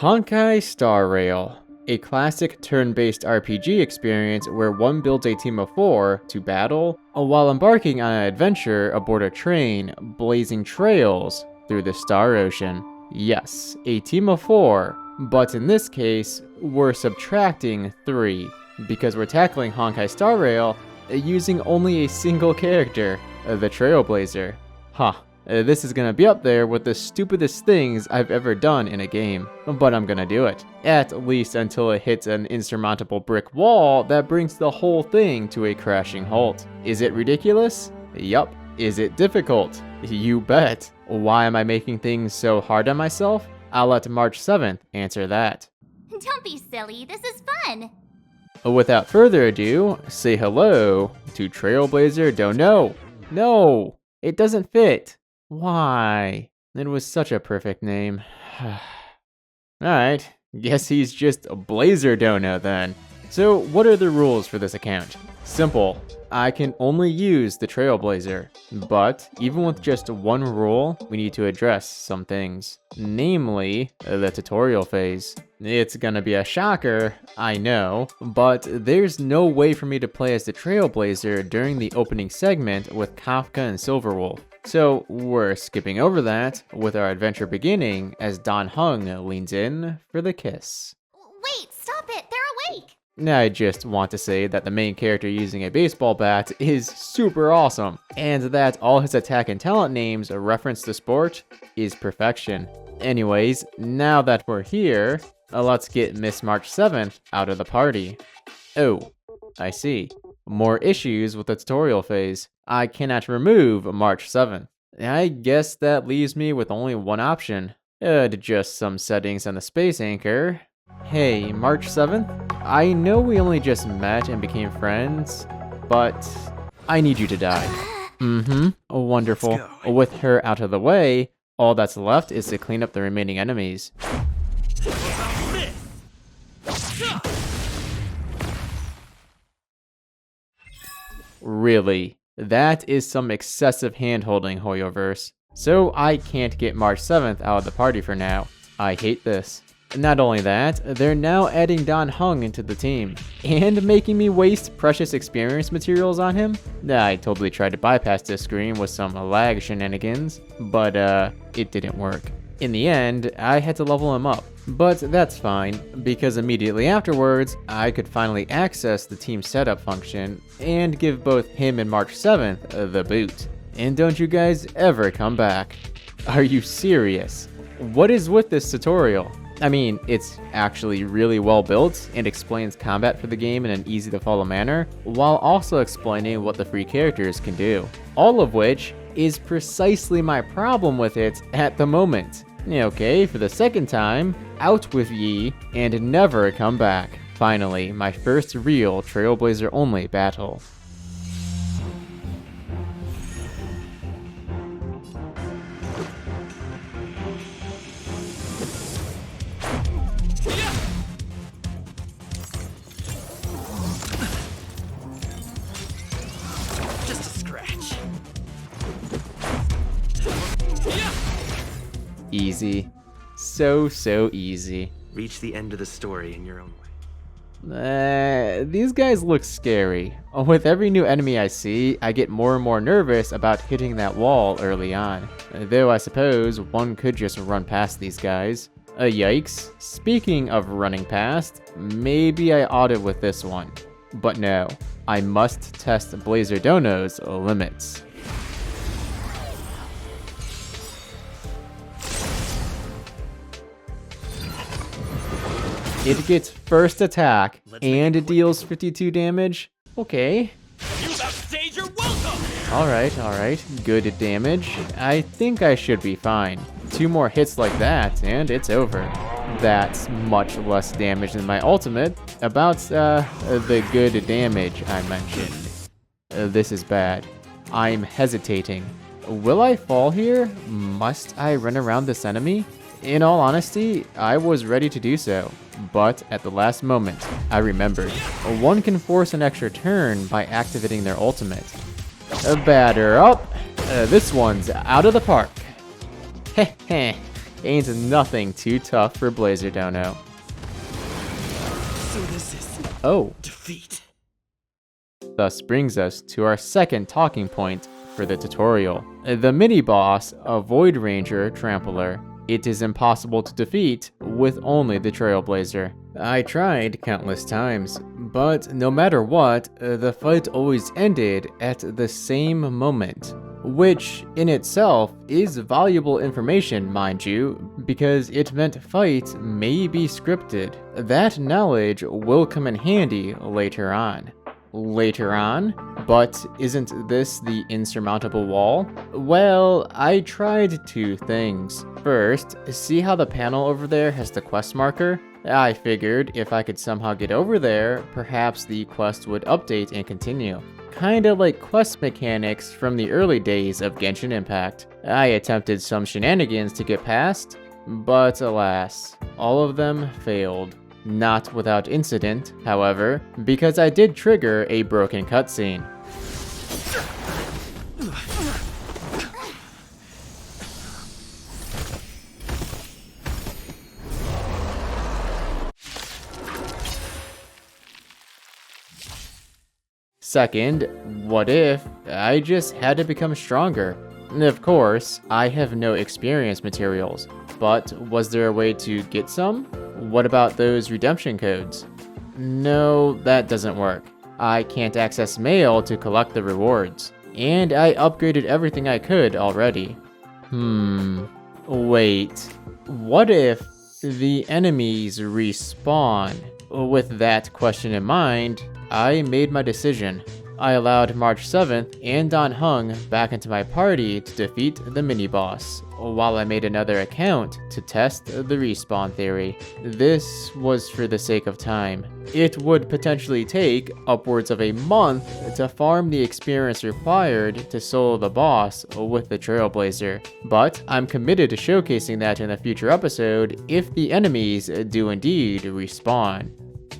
Honkai starrail, a classic turn-based RPG experience where one builds a team of 4 to battle while embarking on an adventure aboard a train blazing trails through the Star Ocean. Yes, a team of 4, but in this case, we're subtracting 3, because we're tackling Honkai starrail using only a single character, the Trailblazer. This is gonna be up there with the stupidest things I've ever done in a game, but I'm gonna do it. At least until it hits an insurmountable brick wall that brings the whole thing to a crashing halt. Is it ridiculous? Yup. Is it difficult? You bet. Why am I making things so hard on myself? I'll let March 7th answer that. Don't be silly, this is fun! Without further ado, say hello to Trailblazer-dono. No, it doesn't fit. Why? It was such a perfect name. Alright, guess he's just a blazer-dono then. So what are the rules for this account? Simple. I can only use the Trailblazer, but even with just one rule, we need to address some things. Namely, the tutorial phase. It's gonna be a shocker, I know, but there's no way for me to play as the Trailblazer during the opening segment with Kafka and Silverwolf. So we're skipping over that, with our adventure beginning as Dan Heng leans in for the kiss. Wait, stop it, they're awake! I just want to say that the main character using a baseball bat is super awesome, and that all his attack and talent names reference the sport is perfection. Anyways, now that we're here, let's get Miss March 7th out of the party. Oh, I see. More issues with the tutorial phase. I cannot remove March 7th. I guess that leaves me with only one option. Just some settings on the space anchor. Hey, March 7th? I know we only just met and became friends, but I need you to die. Wonderful. With her out of the way, all that's left is to clean up the remaining enemies. Really? That is some excessive hand-holding, Hoyoverse. So I can't get March 7th out of the party for now. I hate this. Not only that, they're now adding Dan Heng into the team, and making me waste precious experience materials on him? I totally tried to bypass this screen with some lag shenanigans, but it didn't work. In the end, I had to level him up, but that's fine, because immediately afterwards, I could finally access the team setup function, and give both him and March 7th the boot. And don't you guys ever come back. Are you serious? What is with this tutorial? I mean, it's actually really well built and explains combat for the game in an easy to follow manner, while also explaining what the free characters can do. All of which is precisely my problem with it at the moment. Okay, for the second time, out with ye and never come back. Finally, my first real Trailblazer only battle. Easy. So easy. Reach the end of the story in your own way. These guys look scary. With every new enemy I see, I get more and more nervous about hitting that wall early on. Though I suppose one could just run past these guys. Yikes. Speaking of running past, maybe I ought it with this one. But no, I must test blazer-dono's limits. It gets first attack, and it deals 52 damage. Okay. Alright. Good damage. I think I should be fine. 2 more hits like that, and it's over. That's much less damage than my ultimate. About the good damage I mentioned. This is bad. I'm hesitating. Will I fall here? Must I run around this enemy? In all honesty, I was ready to do so, but at the last moment, I remembered. One can force an extra turn by activating their ultimate. Batter up. This one's out of the park. Heh heh. Ain't nothing too tough for blazer-dono. So this is Oh, defeat. thus brings us to our second talking point for the tutorial. The mini-boss, a Void Ranger Trampler. It is impossible to defeat with only the Trailblazer. I tried countless times, but no matter what, the fight always ended at the same moment. Which, in itself, is valuable information, mind you, because it meant fights may be scripted. That knowledge will come in handy later on. Later on? But isn't this the Insurmountable Wall? Well, I tried two things. First, see how the panel over there has the quest marker? I figured if I could somehow get over there, perhaps the quest would update and continue. Kinda like quest mechanics from the early days of Genshin Impact. I attempted some shenanigans to get past, but alas, all of them failed. Not without incident, however, because I did trigger a broken cutscene. Second, what if I just had to become stronger? Of course, I have no experience materials, but was there a way to get some? What about those redemption codes? No, that doesn't work. I can't access mail to collect the rewards. And I upgraded everything I could already. Wait. What if the enemies respawn? With that question in mind, I made my decision. I allowed March 7th and Dan Heng back into my party to defeat the mini-boss, while I made another account to test the respawn theory. This was for the sake of time. It would potentially take upwards of a month to farm the experience required to solo the boss with the Trailblazer, but I'm committed to showcasing that in a future episode if the enemies do indeed respawn.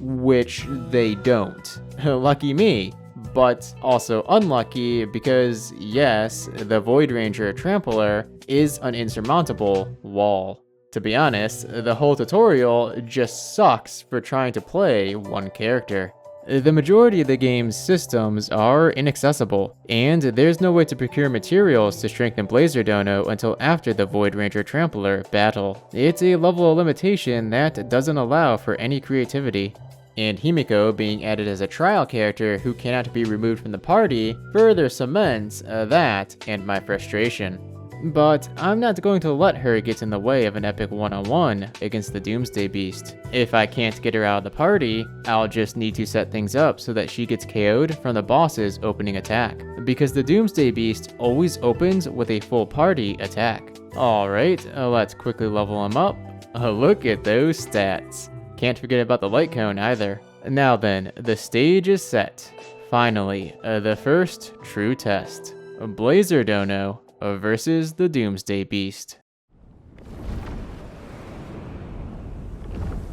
Which they don't. Lucky me. But also unlucky because, yes, the Void Ranger Trampler is an insurmountable wall. To be honest, the whole tutorial just sucks for trying to play one character. The majority of the game's systems are inaccessible, and there's no way to procure materials to strengthen blazer-dono until after the Void Ranger Trampler battle. It's a level of limitation that doesn't allow for any creativity. And Himiko being added as a trial character who cannot be removed from the party further cements that and my frustration. But I'm not going to let her get in the way of an epic one-on-one against the Doomsday Beast. If I can't get her out of the party, I'll just need to set things up so that she gets KO'd from the boss's opening attack, because the Doomsday Beast always opens with a full party attack. Alright, let's quickly level him up. Look at those stats. Can't forget about the light cone either. Now then, the stage is set. Finally, the first true test. Blazer-dono versus the Doomsday Beast.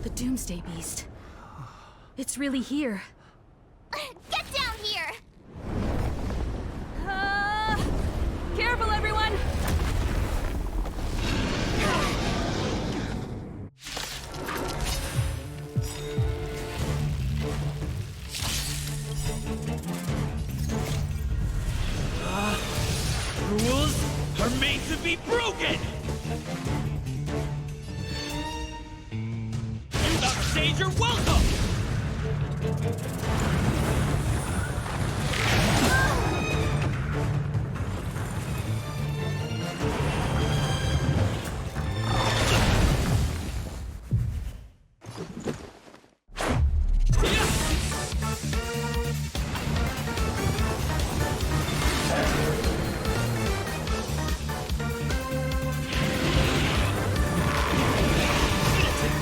The Doomsday Beast. It's really here. Get down here! Careful, everyone! Rules are made to be broken! You the stage are welcome!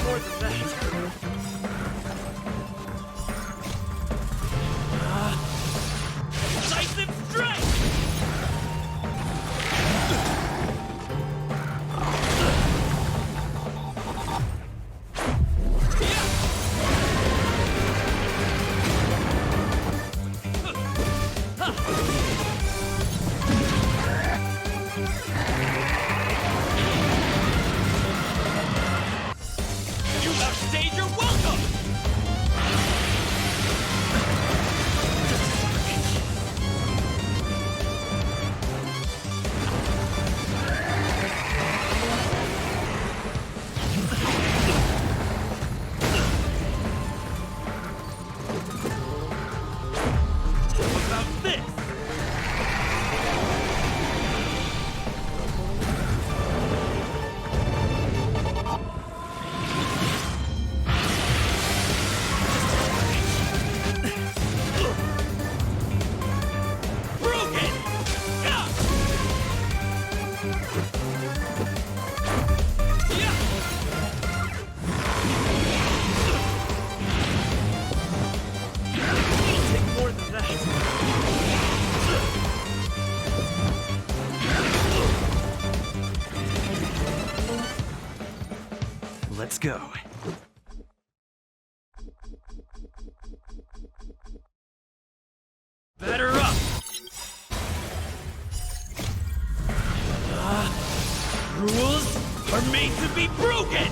More than that. Decisive strike! stage, you're welcome! What about this? Broken! Yeah! It'll take more than that. Let's go. Batter up! Rules are made to be broken!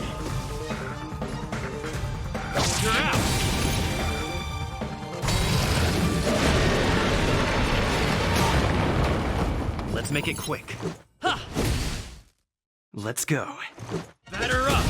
You're out! Let's make it quick. Ha! Let's go. Batter up!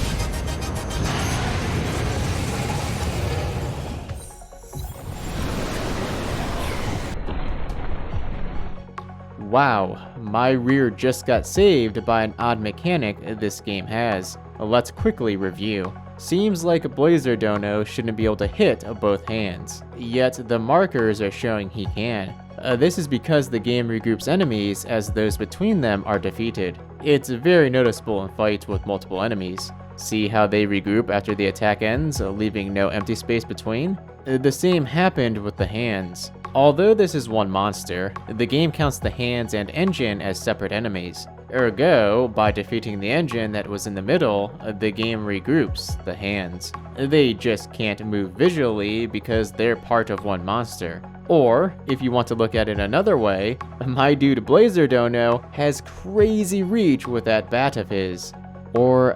Wow, my rear just got saved by an odd mechanic this game has. Let's quickly review. Seems like blazer-dono shouldn't be able to hit both hands, yet the markers are showing he can. This is because the game regroups enemies as those between them are defeated. It's very noticeable in fights with multiple enemies. See how they regroup after the attack ends, leaving no empty space between? The same happened with the hands. Although this is one monster, the game counts the hands and engine as separate enemies. Ergo, by defeating the engine that was in the middle, the game regroups the hands. They just can't move visually because they're part of one monster. Or, if you want to look at it another way, my dude blazer-dono has crazy reach with that bat of his. Or,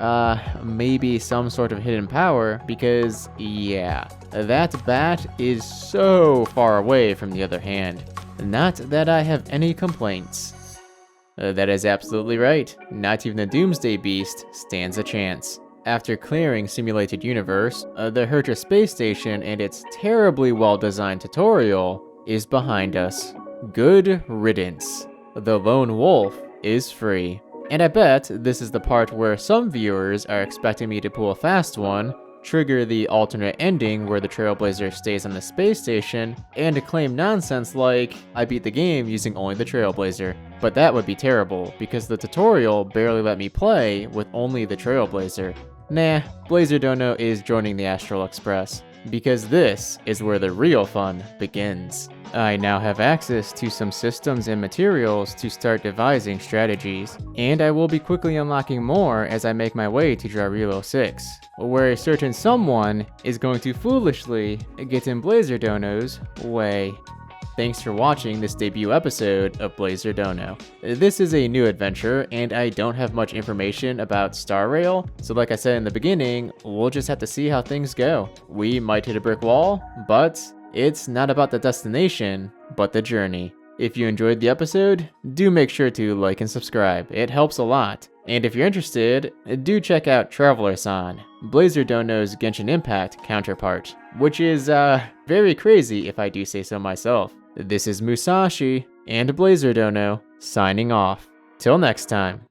maybe some sort of hidden power, because, yeah, that bat is so far away from the other hand. Not that I have any complaints. That is absolutely right. Not even the Doomsday Beast stands a chance. After clearing Simulated Universe, the Herta Space Station and its terribly well-designed tutorial is behind us. Good riddance. The lone wolf is free. And I bet this is the part where some viewers are expecting me to pull a fast one, trigger the alternate ending where the Trailblazer stays on the space station, and claim nonsense like, I beat the game using only the Trailblazer. But that would be terrible, because the tutorial barely let me play with only the Trailblazer. Nah, blazer-dono is joining the Astral Express, because this is where the real fun begins. I now have access to some systems and materials to start devising strategies, and I will be quickly unlocking more as I make my way to Jarilo 6, where a certain someone is going to foolishly get in blazer-dono's way. Thanks for watching this debut episode of blazer-dono. This is a new adventure, and I don't have much information about starrail, so like I said in the beginning, we'll just have to see how things go. We might hit a brick wall, but it's not about the destination, but the journey. If you enjoyed the episode, do make sure to like and subscribe, it helps a lot. And if you're interested, do check out Trailblazer, blazer-dono's Genshin Impact counterpart, which is very crazy if I do say so myself. This is Musashi and blazer-dono signing off. Till next time.